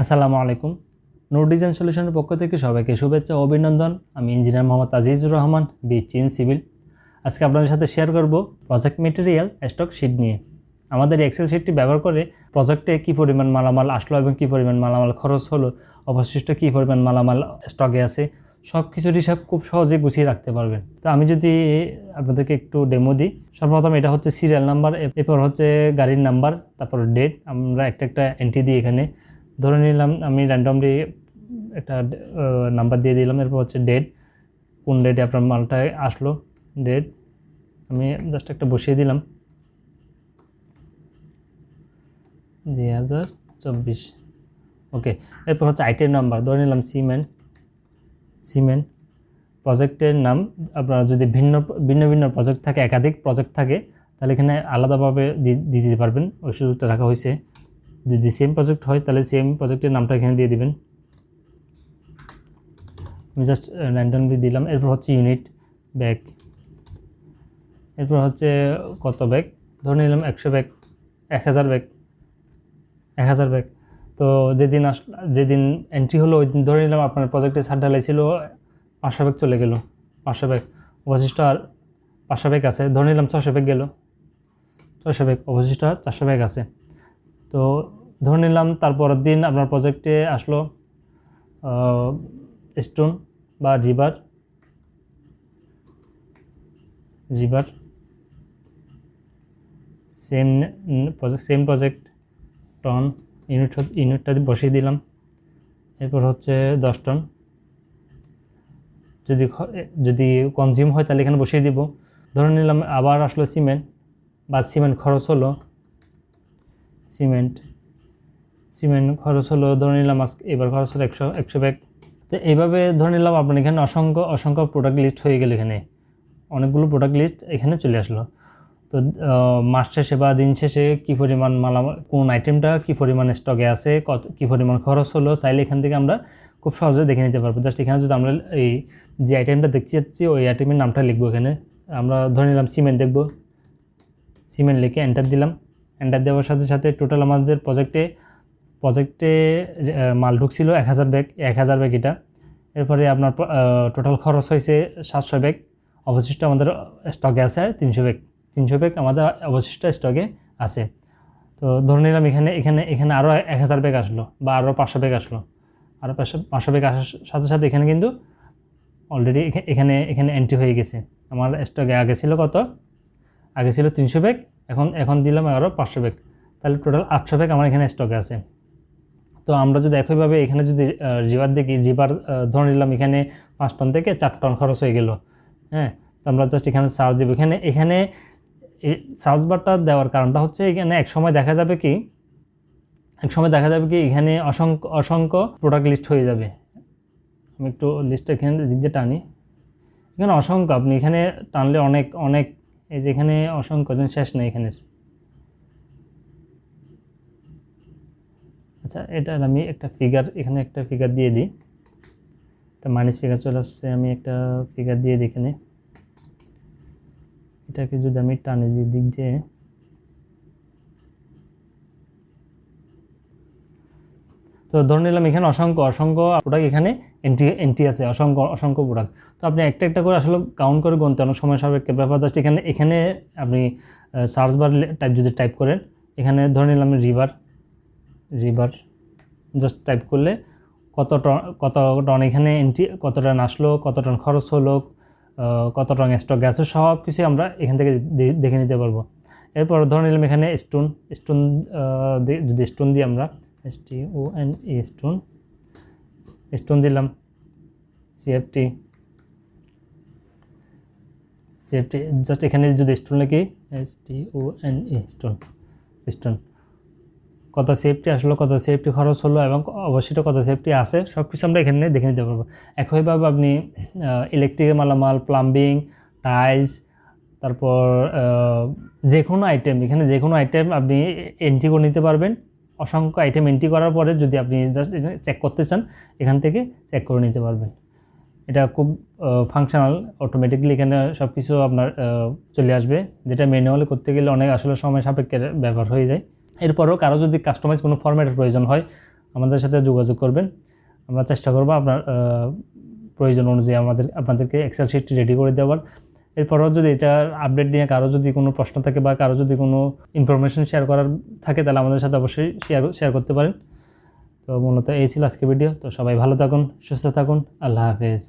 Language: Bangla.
আসসালামু আলাইকুম। নূর ডিজাইন সলিউশনের পক্ষ থেকে সবাইকে শুভেচ্ছা ও অভিনন্দন। আমি engineer Mohammad Azizur Rahman, BSc in civil. আজকে আপনাদের সাথে শেয়ার করব প্রজেক্ট মেটেরিয়াল স্টক শিট নিয়ে। আমাদের এক্সেল শিটটি ব্যবহার করে প্রজেক্টে কী পরিমাণ মালামাল আসলো এবং কী পরিমাণ মালামাল খরচ হলো, অবশিষ্ট কী পরিমাণ মালামাল স্টকে আছে, সব কিছুর হিসাব খুব সহজে গুছিয়ে রাখতে পারবেন। তো আমি যদি আপনাদেরকে একটু ডেমো দিই। সর্বপ্রথম এটা হচ্ছে সিরিয়াল নাম্বার, এরপর হচ্ছে গাড়ির নাম্বার, তারপর ডেট। আমরা একটা এন্ট্রি দিই এখানে। ধরে নিলাম আমি র্যান্ডমলি একটা নাম্বার দিয়ে দিলাম। এরপর হচ্ছে ডেট, কোন ডেটে আপনার মালটা আসলো, ডেট আমি জাস্ট একটা বসিয়ে দিলাম 2024। ওকে, এরপর হচ্ছে আইটেম নাম্বার, ধরে নিলাম সিমেন্ট। প্রজেক্টের নাম আপনার যদি ভিন্ন ভিন্ন প্রজেক্ট থাকে, একাধিক প্রজেক্ট থাকে, তাহলে এখানে আলাদাভাবে দিয়ে দিতে পারবেন, ওই সুযোগটা রাখা হয়েছে। যদি সেম প্রজেক্ট হয় তাহলে সেম প্রজেক্টের নামটা এখানে দিয়ে দিবেন। আমি জাস্ট র্যান্ডমলি দিলাম। এরপর হচ্ছে ইউনিট, ব্যাগ, এরপর হচ্ছে কত ব্যাগ, ধরে নিলাম 100 ব্যাগ, 1000 ব্যাগ, 1000 ব্যাগ। তো যেদিন এন্ট্রি হলো ওই দিন ধরে নিলাম আপনার প্রজেক্টে ছাড় ঢালাই ছিল 500 ব্যাগ, চলে গেল 500 ব্যাগ, অবশিষ্ট আর 500 ব্যাগ আছে। ধরে নিলাম 600 ব্যাগ গেল, 600 ব্যাগ, অবশিষ্ট আর 400 ব্যাগ আছে। তো ধরে নিলাম তারপরের দিন আপনার প্রজেক্টে আসলো স্টোন বা রিভার, সেম প্রজেক্ট, টন, ইউনিটটা বসিয়ে দিলাম। এরপর হচ্ছে 10 টন। যদি কনজিউম হয় তাহলে এখানে বসিয়ে দিব। ধরে নিলাম আবার আসলো সিমেন্ট খরচ হলো, সিমেন্ট খরচ হলো, ধরে নিলাম এবার খরচ হলো 100 ব্যাগ। তো এইভাবে ধরে নিলাম আপনার এখানে অসংখ্য প্রোডাক্ট লিস্ট হয়ে গেল। এখানে অনেকগুলো প্রোডাক্ট লিস্ট এখানে চলে আসলো। তো মাস শেষে বা দিন শেষে কী পরিমাণ মালামাল, কোন আইটেমটা কী পরিমাণ স্টকে আছে, কী পরিমাণ খরচ হলো, চাইলে এখান থেকে আমরা খুব সহজে দেখে নিতে পারবো। জাস্ট এখানে যদি আমরা এই যে আইটেমটা দেখতে যাচ্ছি ওই আইটেমের নামটা লিখবো। এখানে আমরা ধরে নিলাম সিমেন্ট দেখব, সিমেন্ট লিখে এন্টার দিলাম। এন্টার দেওয়ার সাথে সাথে টোটাল আমাদের প্রজেক্টে মাল ঢুকছিল 1000 ব্যাগ, 1000 ব্যাগ এটা। এরপরে আপনার টোটাল খরচ হয়েছে 700 ব্যাগ, অবশিষ্ট আমাদের স্টকে আছে 300 ব্যাগ আমাদের অবশিষ্ট স্টকে আছে। তো ধরে নিলাম এখানে আরও 1000 ব্যাগ আসলো বা আরও 500 ব্যাগ আসলো, আরও 500 ব্যাগ আসার সাথে সাথে এখানে কিন্তু অলরেডি এখানে এন্ট্রি হয়ে গেছে। আমার স্টকে আগে ছিল 300 ব্যাগ, এখন দিলাম আরও 500 ব্যাগ, তাহলে টোটাল 800 ব্যাগ আমার এখানে স্টকে আছে। তো আমরা যদি একইভাবে এখানে যদি রিভার দেখি, রিভার ধরে নিলাম এখানে 5 টন থেকে 4 টন খরচ হয়ে গেল। হ্যাঁ, তো আমরা জাস্ট এখানে সার্চ দেবো। এখানে সার্চ বারটা দেওয়ার কারণটা হচ্ছে এখানে এক সময় দেখা যাবে কি এখানে অসংখ্য প্রোডাক্ট লিস্ট হয়ে যাবে। আমি একটু লিস্টটা এখানে দিক দিয়ে টানি, এখানে অসংখ্য, আপনি এখানে টানলে অনেক এই যে এখানে অসংখ্য, শেষ নেই এখানে। আচ্ছা, এটা আমি একটা ফিগার দিয়ে দিই, একটা মাইনাস ফিগার চলে আসছে, আমি একটা ফিগার দিয়ে দিই এখানে। এটাকে যদি আমি টানে দিক দিয়ে, তো ধরে নিলাম এখানে অসংখ্য প্রোডাক্ট এখানে এন্ট্রি আছে, অসংখ্য প্রোডাক্ট। তো আপনি একটা করে আসলে কাউন্ট করে গুনতে অনেক সময় সাপেক্ষ ব্যাপার। জাস্ট এখানে আপনি সার্চ বার যদি টাইপ করেন, এখানে ধরে নিলাম রিভার জাস্ট টাইপ করলে কত টন এখানে এন্ট্রি, কত টন আসলো, কত টন খরচ হলো, কত টন স্টক আছে, সব কিছু আমরা এখান থেকে দেখে নিতে পারবো। এরপর ধরে নিলাম এখানে যদি স্টোন দিই আমরা, স্টোন দিলাম, সিএফটি জাস্ট এখানে যদি স্টোন লিখি, স্টোন, কত সেফটি আসলো, কত সেফটি খরচ হলো এবং অবশ্যই কত সেফটি আছে, সব কিছু আমরা এখানে দেখে নিতে পারবো। একইভাবে আপনি ইলেকট্রিকের মালামাল, প্লাম্বিং, টাইলস, তারপর যে কোনো আইটেম আপনি এন্ট্রি করে নিতে পারবেন। অসংখ্য আইটেম এন্ট্রি করার পরে যদি আপনি জাস্ট চেক করতে চান, এখান থেকে চেক করে নিতে পারবেন। এটা খুব ফাংশনাল, অটোমেটিকলি এখানে সব কিছু আপনার চলে আসবে, যেটা ম্যানুয়ালি করতে গেলে অনেক আসলে সময় সাপেক্ষের ব্যাপার হয়ে যায়। এরপরও কারো যদি কাস্টমাইজ কোনো ফরম্যাটের প্রয়োজন হয়, আমাদের সাথে যোগাযোগ করবেন। আমরা চেষ্টা করব আপনার প্রয়োজন অনুযায়ী আপনাদেরকে এক্সেল শিটটি রেডি করে দেওয়ার। এরপরও যদি এটা আপডেট নিয়ে কারো যদি কোনো প্রশ্ন থাকে বা কারো যদি কোনো ইনফরমেশন শেয়ার করার থাকে তাহলে আমাদের সাথে অবশ্যই শেয়ার করতে পারেন। তো মূলত এই ছিল আজকের ভিডিও। তো সবাই ভালো থাকুন, সুস্থ থাকুন, আল্লাহ হাফেজ।